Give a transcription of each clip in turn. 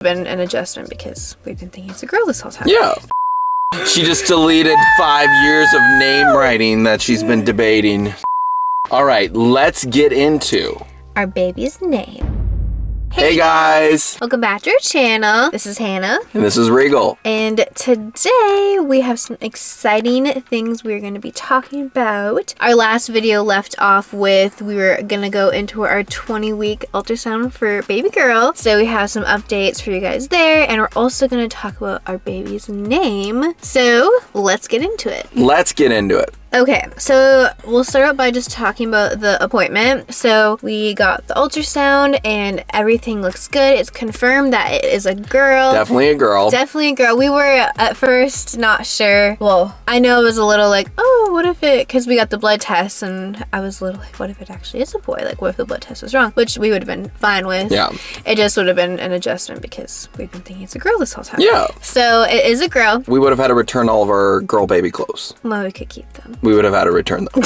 Been an adjustment because we've been thinking it's a girl this whole time. Yeah. She just deleted 5 years of name writing that she's been debating. All right, let's get into our baby's name. Hey guys! Welcome back to our channel. This is Hannah. And this is Regal. And today we have some exciting things we're going to be talking about. Our last video left off with we were going to go into our 20-week ultrasound for baby girl. So we have some updates for you guys there. And we're also going to talk about our baby's name. So let's get into it. Let's get into it. Okay, so we'll start out by just talking about the appointment. So we got the ultrasound and everything looks good. It's confirmed that it is a girl. Definitely a girl. Definitely a girl. We were at first not sure. Well, I know it was a little like, oh, what if it, because we got the blood test and I was a little like, what if it actually is a boy? Like, what if the blood test was wrong? Which we would have been fine with. Yeah. It just would have been an adjustment because we've been thinking it's a girl this whole time. Yeah. So it is a girl. We would have had to return all of our girl baby clothes. Well, we could keep them. We would have had to return them.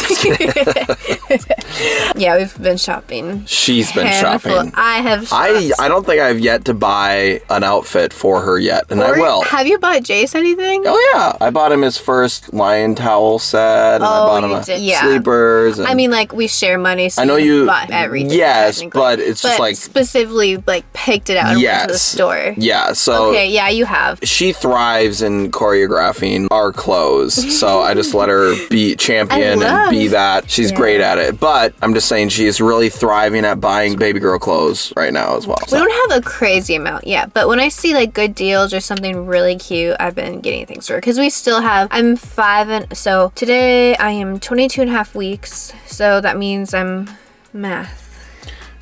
Yeah, we've been shopping. She's been shopping. I have shopped. I don't think I've yet to buy an outfit for her yet, and I will. Have you bought Jace anything? Oh yeah, I bought him his first lion towel set, and I bought him sleepers. And I mean, like, we share money, so I know you bought everything. Yes, but it's just like specifically like picked it out and went to the store. Yeah, so okay, yeah, you have. She thrives in choreographing our clothes, so I just let her be champion and be that. She's great at it, but I'm just saying she's really thriving at buying baby girl clothes right now as well. So. We don't have a crazy amount yet, but when I see like good deals or something really cute, I've been getting things for her because we still have. I'm 5 and so today I am 22 and a half weeks, so that means I'm math.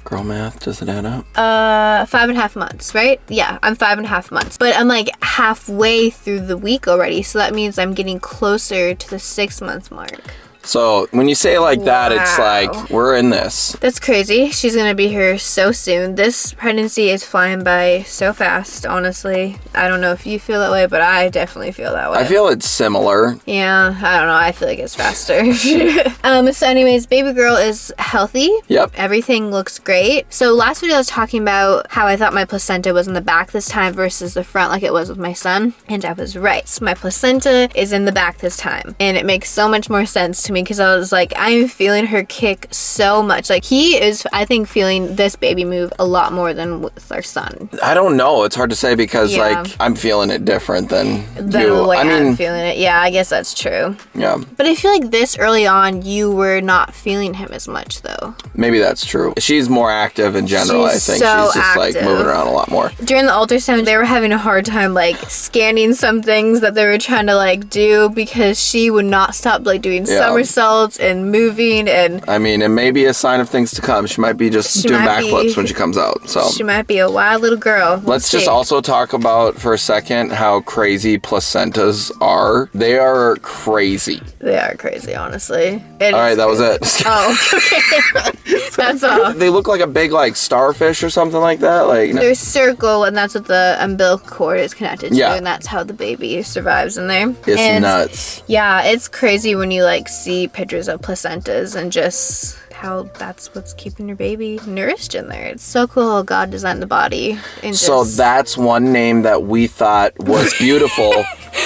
Girl math, does it add up? 5.5 months, right? Yeah, I'm 5.5 months. But I'm like halfway through the week already, so that means I'm getting closer to the 6-month mark. So when you say it like that, it's like, we're in this. That's crazy. She's going to be here so soon. This pregnancy is flying by so fast, honestly. I don't know if you feel that way, but I definitely feel that way. I feel it's similar. Yeah, I don't know. I feel like it's faster. So anyways, baby girl is healthy. Yep. Everything looks great. So last video I was talking about how I thought my placenta was in the back this time versus the front like it was with my son. And I was right. So my placenta is in the back this time. And it makes so much more sense to me because I was like, I'm feeling her kick so much. Like, he is, I think, feeling this baby move a lot more than with our son. I don't know. It's hard to say because like I'm feeling it different than you. The way I'm feeling it. Yeah, I guess that's true. Yeah. But I feel like this early on, you were not feeling him as much though. Maybe that's true. She's more active in general, I think. So she's just like moving around a lot more. During the ultrasound, they were having a hard time like scanning some things that they were trying to like do because she would not stop like doing somersaults and moving, and I mean, it may be a sign of things to come. She might be just doing backflips when she comes out. So she might be a wild little girl. Let's just also talk about for a second how crazy placentas are. They are crazy. They are crazy, honestly. All right, that was it. Oh, okay. That's all. They look like a big like starfish or something like that. Like they're circle, and that's what the umbilical cord is connected to, and that's how the baby survives in there. It's nuts. Yeah, it's crazy when you like see pictures of placentas and just how that's what's keeping your baby nourished in there. It's so cool how God designed the body. And so that's one name that we thought was beautiful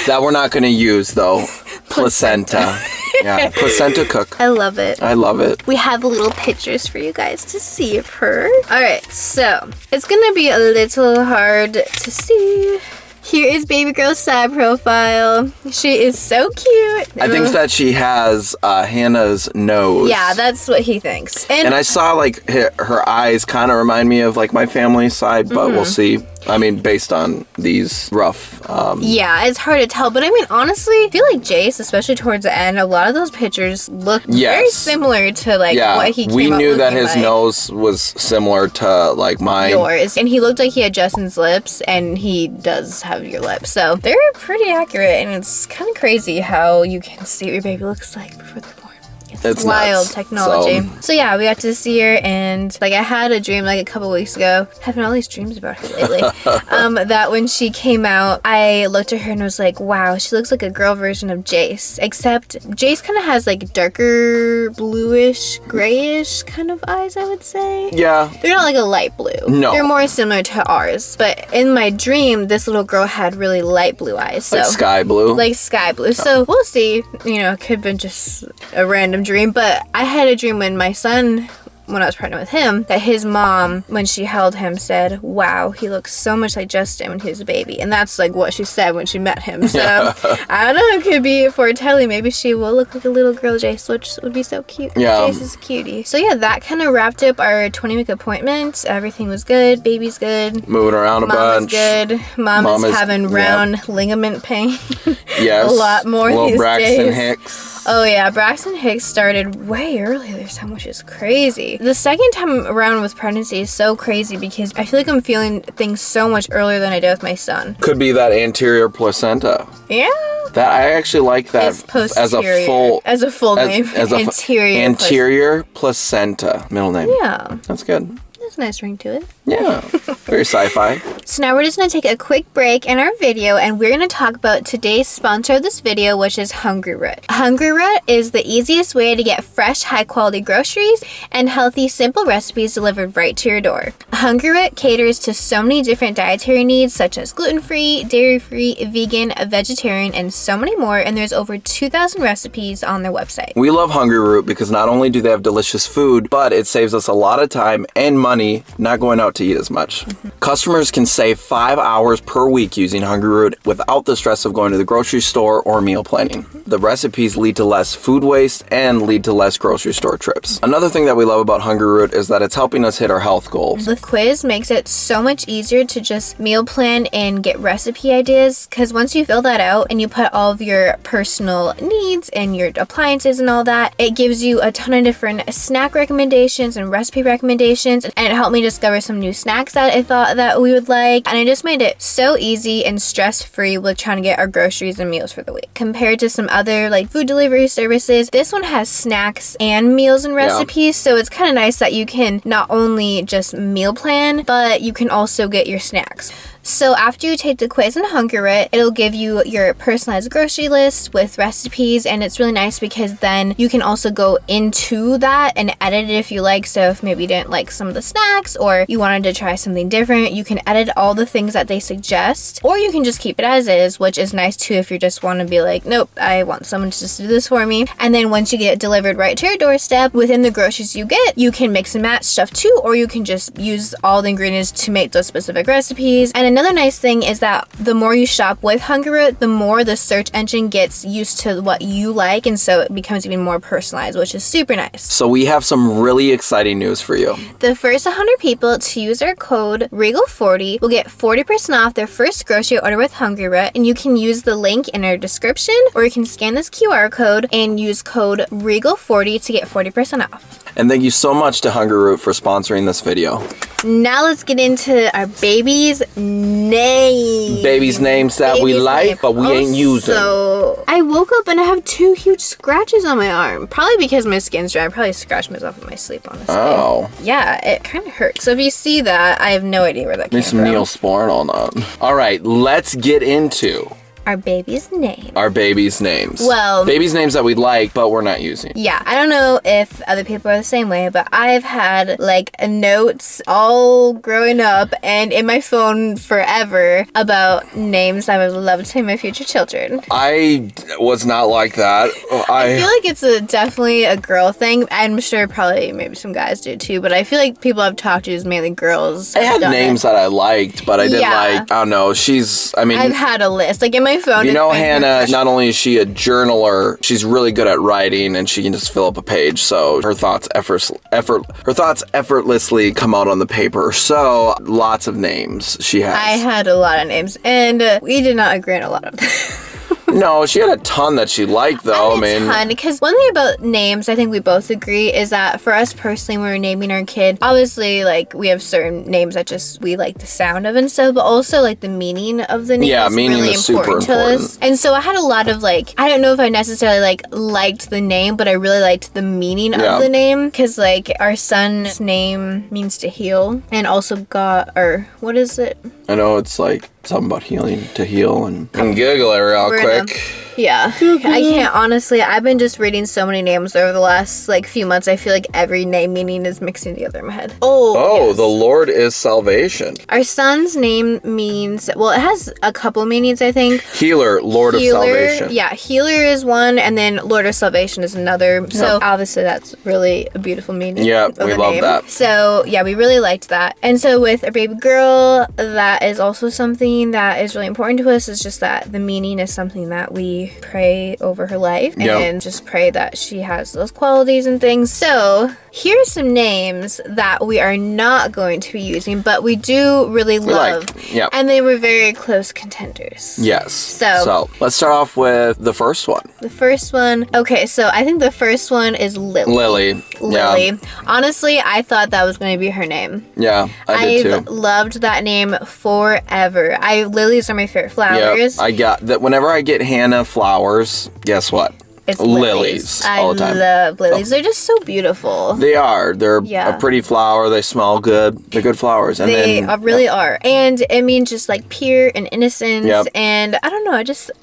that we're not going to use though. Placenta. Yeah, placenta cook. I love it. I love it. We have little pictures for you guys to see of her. All right, so it's gonna be a little hard to see. Here is baby girl's side profile. She is so cute. I think that she has Hannah's nose. Yeah, that's what he thinks. And I saw like her eyes kind of remind me of like my family's side, but we'll see. I mean, based on these rough... yeah, it's hard to tell. But I mean, honestly, I feel like Jace, especially towards the end, a lot of those pictures look very similar to like what he came we up knew that his like. Nose was similar to like mine. Yours. And he looked like he had Justin's lips, and he does have your lips. So they're pretty accurate, and it's kind of crazy how you can see what your baby looks like before they're born. It's wild nuts. technology. So yeah, we got to see her, and like I had a dream like a couple weeks ago, having all these dreams about her lately, that when she came out, I looked at her and was like, wow, she looks like a girl version of Jace, except Jace kind of has like darker bluish, grayish kind of eyes, I would say. Yeah. They're not like a light blue. No. They're more similar to ours. But in my dream, this little girl had really light blue eyes. So, Like sky blue? like sky blue. So we'll see. You know, it could have been just a random dream. But I had a dream when my son, when I was pregnant with him, that his mom, when she held him, said, wow, he looks so much like Justin when he was a baby. And that's like what she said when she met him. So I don't know, it could be foretelling. Maybe she will look like a little girl Jace, which would be so cute. Yeah. Jace is a cutie. So yeah, that kind of wrapped up our 20-week appointment. Everything was good. Baby's good. Moving around a bunch. Mama's good. Mom is having round ligament pain. Yes. A lot more Little these Braxton days. Hicks. Oh yeah, Braxton Hicks started way earlier this time, which is crazy. The second time around with pregnancy is so crazy because I feel like I'm feeling things so much earlier than I did with my son. Could be that anterior placenta. Yeah. That I actually like that It's posterior. as a full name. anterior placenta. Middle name. Yeah. That's good. There's a nice ring to it. Yeah. Very sci-fi. So now we're just going to take a quick break in our video, and we're going to talk about today's sponsor of this video, which is Hungry Root. Hungry Root is the easiest way to get fresh, high-quality groceries and healthy, simple recipes delivered right to your door. Hungry Root caters to so many different dietary needs, such as gluten-free, dairy-free, vegan, vegetarian, and so many more, and there's over 2,000 recipes on their website. We love Hungry Root because not only do they have delicious food, but it saves us a lot of time and money not going out to eat as much. Customers can save 5 hours per week using Hungry Root without the stress of going to the grocery store or meal planning. The recipes lead to less food waste and lead to less grocery store trips. Another thing that we love about Hungry Root is that it's helping us hit our health goals. The quiz makes it so much easier to just meal plan and get recipe ideas, because once you fill that out and you put all of your personal needs and your appliances and all that, it gives you a ton of different snack recommendations and recipe recommendations, and it helped me discover some new snacks that I thought that we would like, and it just made it so easy and stress-free with trying to get our groceries and meals for the week. Compared to some other like food delivery services, this one has snacks and meals and recipes, so it's kind of nice that you can not only just meal plan, but you can also get your snacks. So after you take the quiz and Hungry Root, it'll give you your personalized grocery list with recipes, and it's really nice because then you can also go into that and edit it if you like. So if maybe you didn't like some of the snacks or you wanted to try something different, you can edit all the things that they suggest, or you can just keep it as is, which is nice too if you just want to be like, nope, I want someone to just do this for me. And then once you get it delivered right to your doorstep, within the groceries you get, you can mix and match stuff too, or you can just use all the ingredients to make those specific recipes. And another nice thing is that the more you shop with Hungry Root, the more the search engine gets used to what you like, and so it becomes even more personalized, which is super nice. So we have some really exciting news for you. The first 100 people to use our code REGAL40 will get 40% off their first grocery order with Hungry Root, and you can use the link in our description, or you can scan this QR code and use code REGAL40 to get 40% off. And thank you so much to Hungry Root for sponsoring this video. Now let's get into our baby's name. Baby's names that we like, but we ain't using. So I woke up and I have 2 huge scratches on my arm. Probably because my skin's dry. I probably scratched myself in my sleep, honestly. Oh. Yeah, it kind of hurts. So if you see that, I have no idea where that came Need some from. Neosporin on that. All right, let's get into Our baby's name. our baby's names. Well, baby's names that we like, but we're not using. yeah, I don't know if other people are the same way, but I've had like notes all growing up and in my phone forever about names I would love to name my future children. I was not like that. I feel like it's definitely a girl thing. I'm sure probably maybe some guys do too, but I feel like people I've talked to is mainly girls. I had names that I liked, but I didn't like, I don't know, I've had a list. Like in my phone. You know, Hannah, not only is she a journaler, she's really good at writing, and she can just fill up a page. So her thoughts effortlessly come out on the paper. So lots of names she has. I had a lot of names, and we did not agree on a lot of them. No, she had a ton that she liked, though. I mean, ton, because one thing about names, I think we both agree, is that for us personally, when we're naming our kid, obviously, like, we have certain names that just we like the sound of and stuff, but also like the meaning of the name is really important to us. And so I had a lot of like, I don't know if I necessarily like liked the name, but I really liked the meaning of the name, because like our son's name means to heal, and also God, or what is it? I know it's like something about healing, to heal, and Google it real quick. Yeah, I can't, honestly. I've been just reading so many names over the last like few months. I feel like every name meaning is mixing together in my head. Oh, yes. The Lord is salvation. Our son's name means, well, it has a couple meanings, I think. Healer, Lord of salvation. Yeah, healer is one, and then Lord of salvation is another. Yep. So obviously that's really a beautiful meaning. Yeah, we love that. So yeah, we really liked that. And so with our baby girl, that is also something that is really important to us. Is just that the meaning is something that we pray over her life, and just pray that she has those qualities and things. So here's some names that we are not going to be using, but we do really love. And they were very close contenders. Yes. So let's start off with the first one. The first one. Okay, so I think the first one is Lily. Lily. Yeah. Honestly, I thought that was going to be her name. Yeah, I did too. I've loved that name forever. Lilies are my favorite flowers. Yeah, I got that. Whenever I get Hannah flowers, guess what? It's lilies all the time. I love lilies. They're just so beautiful. They are. They're a pretty flower. They smell good. They're good flowers. And they really are. And it means just like pure and innocence. Yep. And I don't know.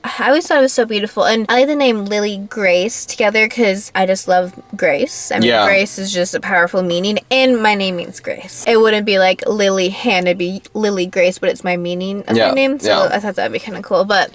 I always thought it was so beautiful. And I like the name Lily Grace together because I just love grace. I mean, grace is just a powerful meaning. And my name means grace. It wouldn't be like Lily Hannah, it'd be Lily Grace, but it's my meaning of my name. So I thought that'd be kind of cool. But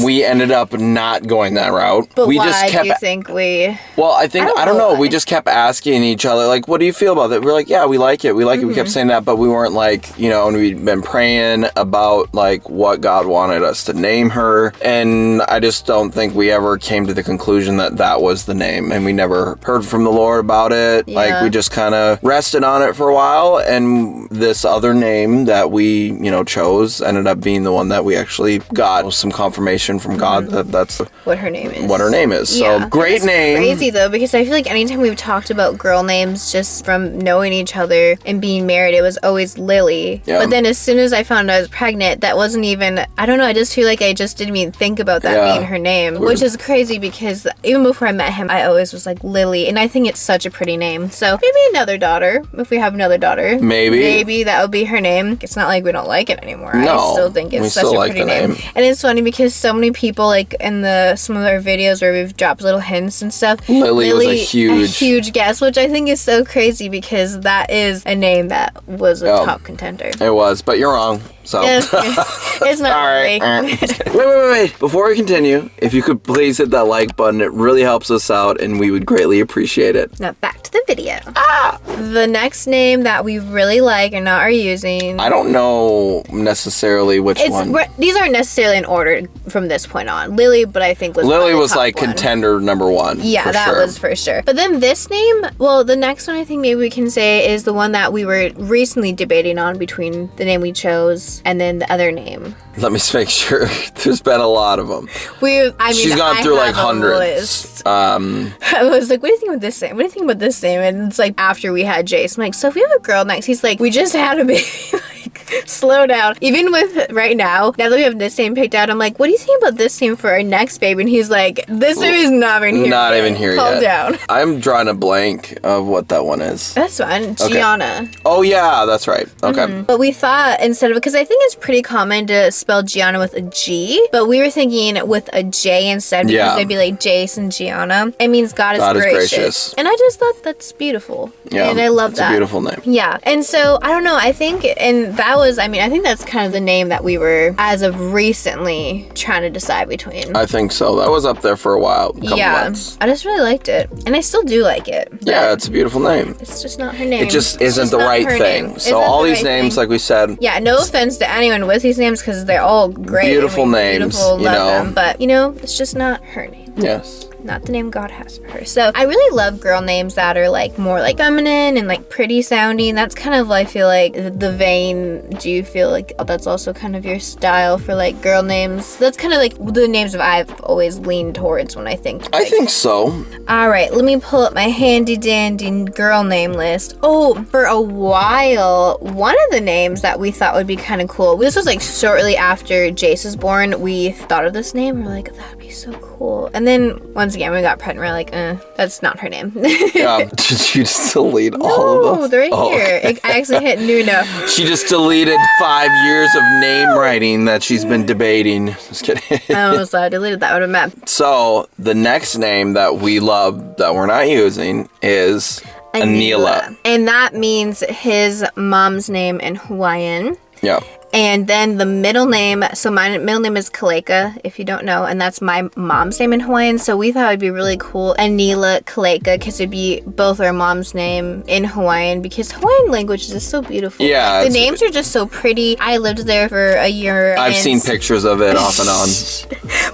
we ended up not going that route. But why do you think we... Well, I don't know. We just kept asking each other, like, what do you feel about that? We're like, yeah, we like it. We like it. We kept saying that, but we weren't like, and we'd been praying about like what God wanted us to name her. And I just don't think we ever came to the conclusion that that was the name. And we never heard from the Lord about it. Yeah. Like, we just kind of rested on it for a while. And this other name that we, chose ended up being the one that we actually got some confirmation from God that that's what her name is. What her name is. Yeah. So great name. Crazy though, because I feel like anytime we've talked about girl names just from knowing each other and being married, it was always Lily. Yeah. But then as soon as I found out I was pregnant, that wasn't even, I don't know, I just feel like I just didn't even think about that being her name, which is crazy because even before I met him, I always was like Lily, and I think it's such a pretty name. So maybe another daughter, if we have another daughter. Maybe that would be her name. It's not like we don't like it anymore. No, I still think it's such a pretty name. And it's funny because so many people, like in some of our videos where we've dropped little hints and stuff, Lily was a huge guess, which I think is so crazy because that is a name that was a top contender. It was, but you're wrong. So it's not All right. Wait. Before we continue, if you could please hit that like button, it really helps us out and we would greatly appreciate it. Now back to the video. The next name that we really like and not are using. I don't know necessarily which one. These aren't necessarily in order from this point on. Lily, but I think Lily was like contender number one. Yeah, that was for sure. But then this name, well, the next one I think maybe we can say is the one that we were recently debating on between the name we chose and then the other name. Let me make sure. There's been a lot of them. She's gone through like hundreds. I was like, what do you think about this name? What do you think about this name? And it's like after we had Jace, I'm like, so if we have a girl next, he's like, we just had a baby. Slow down. Even with right now that we have this name picked out, I'm like, what do you think about this name for our next baby? And he's like, this name is not even here. Not even here yet. Calm down. I'm drawing a blank of what that one is. That's fine. Giana. Okay. Oh yeah, that's right. Okay. But we thought instead of, because I think it's pretty common to spell Giana with a G, but we were thinking with a J instead because they'd be like Jace and Giana. It means God is gracious. And I just thought that's beautiful. Yeah. And I love that. It's a beautiful name. Yeah. And so I don't know. I think, and that was, I think that's kind of the name that we were, as of recently, trying to decide between. I think so. That was up there for a while. A couple months. I just really liked it. And I still do like it. Yeah, it's a beautiful name. It's just not her name. It just isn't the right thing. So all these names, like we said. Yeah, no offense to anyone with these names because they're all great. Beautiful names. Beautiful, love them. But, it's just not her name. Yes. not the name God has for her. So I really love girl names that are like more like feminine and like pretty sounding. That's kind of, I feel like, the vein. Do you feel like that's also kind of your style for like girl names? That's kind of like the names that I've always leaned towards when I think. Like, I think so. All right, let me pull up my handy dandy girl name list. Oh, for a while, one of the names that we thought would be kind of cool. This was like shortly after Jace was born. We thought of this name. We're like, that'd be so cool. And then once again, we got pregnant. We're like, that's not her name. Yeah, did you just delete all of them? They're right here. Okay. I actually hit Nuno. She just deleted 5 years of name writing that she's been debating. Just kidding. I almost deleted that. Would have meant. So the next name that we love that we're not using is Anila. And that means his mom's name in Hawaiian. Yeah. And then the middle name, so my middle name is Kaleka, if you don't know, and that's my mom's name in Hawaiian. So we thought it'd be really cool, Anila Kaleka, because it'd be both our mom's name in Hawaiian, because Hawaiian language is just so beautiful. Yeah. The names are just so pretty. I lived there for a year. I've seen pictures of it off and on.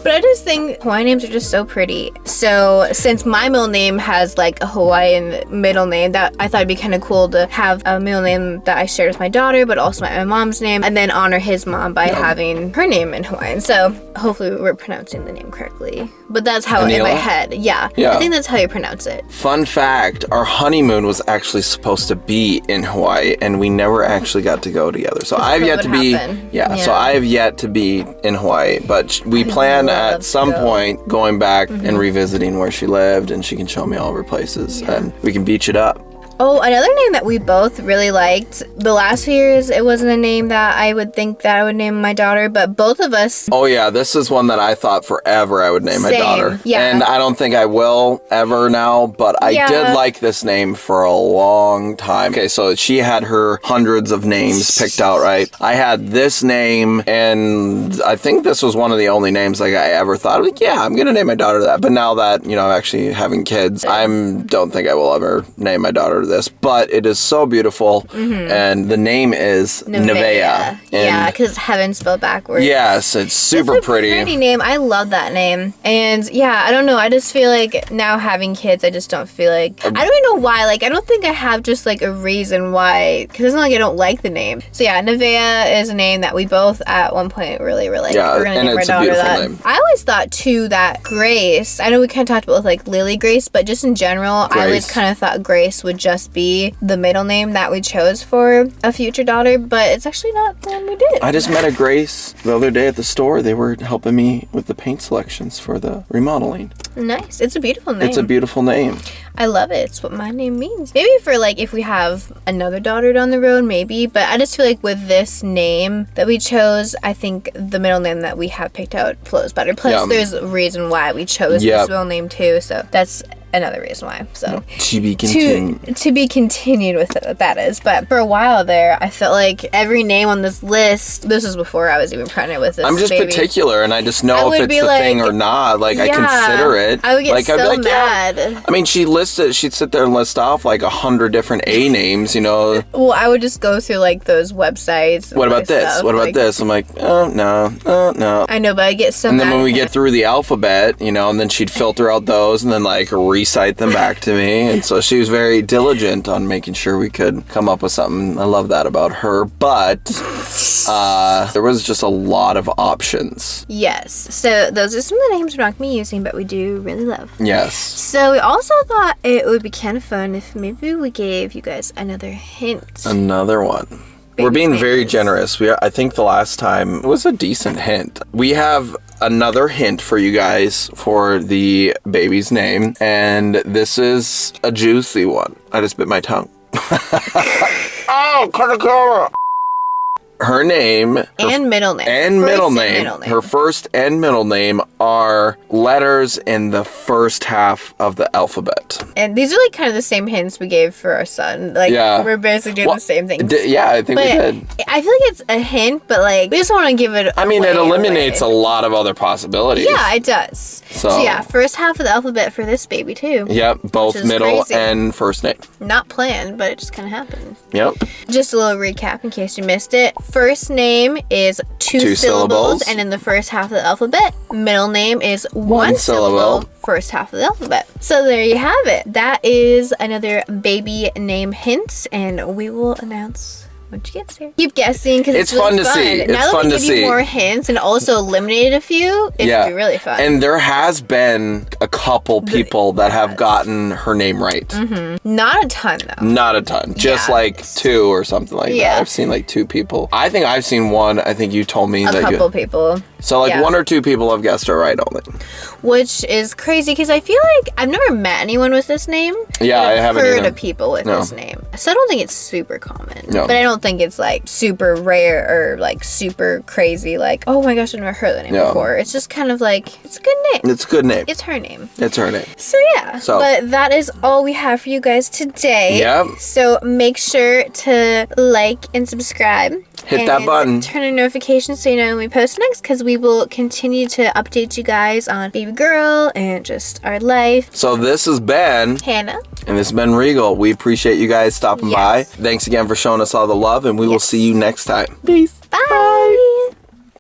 But I just think Hawaiian names are just so pretty. So since my middle name has like a Hawaiian middle name, that I thought it'd be kind of cool to have a middle name that I shared with my daughter, but also my mom's name, and then honor his mom by having her name in Hawaiian. So hopefully we're pronouncing the name correctly. But that's how Anila? in my head. Yeah. I think that's how you pronounce it. Fun fact, our honeymoon was actually supposed to be in Hawaii and we never actually got to go together. So I've yet to be so I have yet to be in Hawaii, but we plan at some point going back and revisiting where she lived, and she can show me all of her places and we can beach it up. Oh, another name that we both really liked. The last few years, it wasn't a name that I would think that I would name my daughter, but both of us. Oh yeah, this is one that I thought forever I would name my daughter. Yeah. And I don't think I will ever now, but I did like this name for a long time. Okay, so she had her hundreds of names picked out, right? I had this name, and I think this was one of the only names like I ever thought, like, yeah, I'm gonna name my daughter that. But now that, you know, actually having kids, I don't think I will ever name my daughter this, but it is so beautiful, and the name is Nevaeh. Yeah, because heaven spelled backwards. Yes, it's super pretty name. I love that name. And yeah, I don't know, I just feel like now having kids, I just don't feel like, I don't even know why, like I don't think I have just like a reason why, because it's not like I don't like the name. So yeah, Nevaeh is a name that we both at one point really were like, we're gonna name our daughter that. Name. I always thought too that Grace, I know we kind of talked about with like Lily Grace, but just in general, I always kind of thought Grace would just be the middle name that we chose for a future daughter, but it's actually not the one we did. I just met a Grace the other day at the store. They were helping me with the paint selections for the remodeling. Nice. It's a beautiful name. It's a beautiful name. I love it. It's what my name means. Maybe for like if we have another daughter down the road, maybe, but I just feel like with this name that we chose, I think the middle name that we have picked out flows better. Plus there's a reason why we chose this middle name too, so that's another reason why. So to be continued. To be continued with it, that is. But for a while there, I felt like every name on this list, this was before I was even pregnant with this. I'm just particular, and I just know if it's the thing or not. Like I consider it. I would get like, so I'd be like, mad. Yeah. I mean, she'd sit there and list off like 100 different A names, you know. Well, I would just go through like those websites. What about this? Stuff. What about like, this? I'm like, oh no. I know, but I get so And mad. then when we get through the alphabet, you know, and then she'd filter out those and then like recite them back to me. And so she was very diligent on making sure we could come up with something. I love that about her. But there was just a lot of options. Yes. So those are some of the names we're not going to be using, but we do really love. Yes. So we also thought it would be kind of fun if maybe we gave you guys another hint. Another one. We're being very generous. I think the last time it was a decent hint. We have another hint for you guys for the baby's name, and this is a juicy one. I just bit my tongue. Oh, cut the camera. Her name and middle name. And middle name. Her first and middle name are letters in the first half of the alphabet. And these are like kind of the same hints we gave for our son. Like we're basically doing the same thing. I think we did. I feel like it's a hint, but like we just want to give it I mean, it eliminates a lot of other possibilities. Yeah, it does. So yeah, first half of the alphabet for this baby too. Yep, both middle and first name. Not planned, but it just kind of happened. Yep. Just a little recap in case you missed it. First name is two syllables, and in the first half of the alphabet. Middle name is one syllable, first half of the alphabet. So there you have it. That is another baby name hint, and we will announce when she gets here. Keep guessing because it's really fun to see. It's now fun that to we give see. you more hints and also eliminated a few, it should be really fun. And there has been a couple people that have gotten her name right. Not a ton though. Not a ton. Just like 2 or something like that. I've seen like 2 people. I think I've seen one. I think you told me a couple people. So like 1 or 2 people have guessed her right only. Which is crazy because I feel like I've never met anyone with this name. Yeah, I haven't heard either. of people with this name. So I don't think it's super common. No. But I don't think it's like super rare or like super crazy like, oh my gosh, I've never heard that name before. It's just kind of like, it's a good name. It's a good name. It's her name. It's her name. So yeah. But that is all we have for you guys today. Yep. So make sure to like and subscribe. Hit that button. Turn on notifications so you know when we post next, because we will continue to update you guys on baby girl and just our life. So this has been Hannah. And this has been Regal. We appreciate you guys stopping by. Thanks again for showing us all the love, and we will see you next time. Peace. Bye.